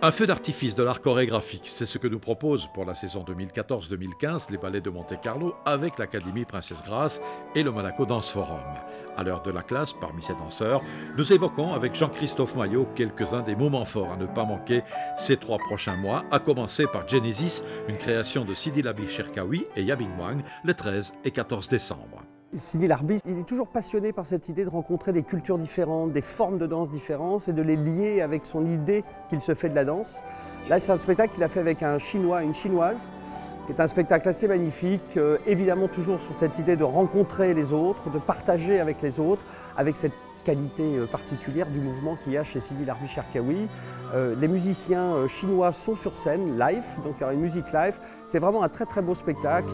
Un feu d'artifice de l'art chorégraphique, c'est ce que nous propose pour la saison 2014-2015 les ballets de Monte-Carlo avec l'Académie Princesse Grace et le Monaco Dance Forum. À l'heure de la classe, parmi ces danseurs, nous évoquons avec Jean-Christophe Maillot quelques-uns des moments forts à ne pas manquer ces 3 prochains mois, à commencer par Genesis, une création de Sidi Larbi Cherkaoui et Yabing Wang, le 13 et 14 décembre. Sidi Larbi, il est toujours passionné par cette idée de rencontrer des cultures différentes, des formes de danse différentes et de les lier avec son idée qu'il se fait de la danse. Là, c'est un spectacle qu'il a fait avec un Chinois et une Chinoise, qui est un spectacle assez magnifique, évidemment toujours sur cette idée de rencontrer les autres, de partager avec les autres, avec cette qualité particulière du mouvement qu'il y a chez Sidi Larbi Cherkaoui. Les musiciens chinois sont sur scène, live, donc il y aura une musique live. C'est vraiment un très très beau spectacle.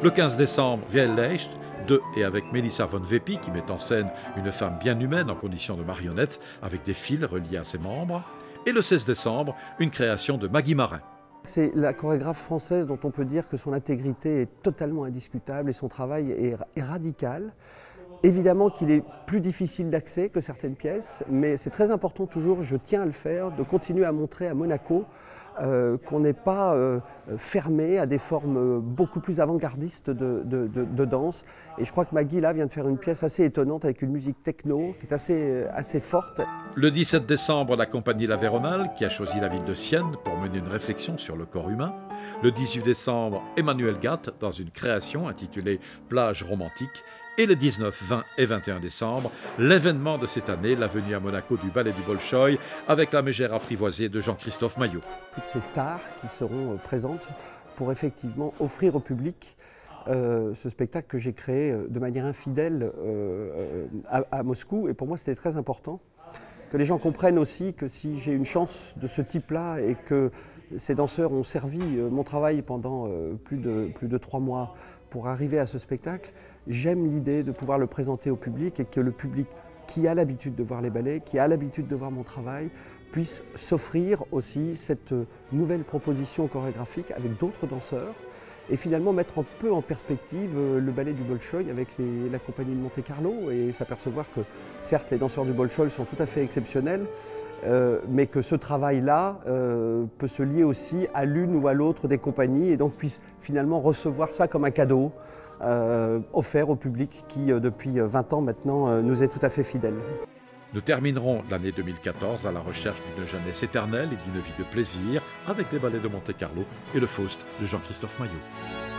Le 15 décembre, Leicht, de et avec Melissa von Weppi, qui met en scène une femme bien humaine en condition de marionnette, avec des fils reliés à ses membres. Et le 16 décembre, une création de Maggie Marin. C'est la chorégraphe française dont on peut dire que son intégrité est totalement indiscutable et son travail est radical. Évidemment qu'il est plus difficile d'accès que certaines pièces, mais c'est très important toujours, je tiens à le faire, de continuer à montrer à Monaco qu'on n'est pas fermé à des formes beaucoup plus avant-gardistes de danse. Et je crois que Maggie là vient de faire une pièce assez étonnante avec une musique techno qui est assez forte. Le 17 décembre, la compagnie La Véronale, qui a choisi la ville de Sienne pour mener une réflexion sur le corps humain. Le 18 décembre, Emmanuel Gatt dans une création intitulée Plage romantique. Et le 19, 20 et 21 décembre, l'événement de cette année, la venue à Monaco du ballet du Bolchoï avec la mégère apprivoisée de Jean-Christophe Maillot. Toutes ces stars qui seront présentes pour effectivement offrir au public ce spectacle que j'ai créé de manière infidèle à Moscou. Et pour moi, c'était très important que les gens comprennent aussi que si j'ai une chance de ce type-là et que ces danseurs ont servi mon travail pendant plus de 3 mois pour arriver à ce spectacle, j'aime l'idée de pouvoir le présenter au public et que le public qui a l'habitude de voir les ballets, qui a l'habitude de voir mon travail, puisse s'offrir aussi cette nouvelle proposition chorégraphique avec d'autres danseurs et finalement mettre un peu en perspective le ballet du Bolchoï avec la compagnie de Monte-Carlo et s'apercevoir que certes les danseurs du Bolchoï sont tout à fait exceptionnels, mais que ce travail-là peut se lier aussi à l'une ou à l'autre des compagnies et donc puisse finalement recevoir ça comme un cadeau offert au public qui, depuis 20 ans maintenant, nous est tout à fait fidèle. Nous terminerons l'année 2014 à la recherche d'une jeunesse éternelle et d'une vie de plaisir avec les ballets de Monte-Carlo et le Faust de Jean-Christophe Maillot.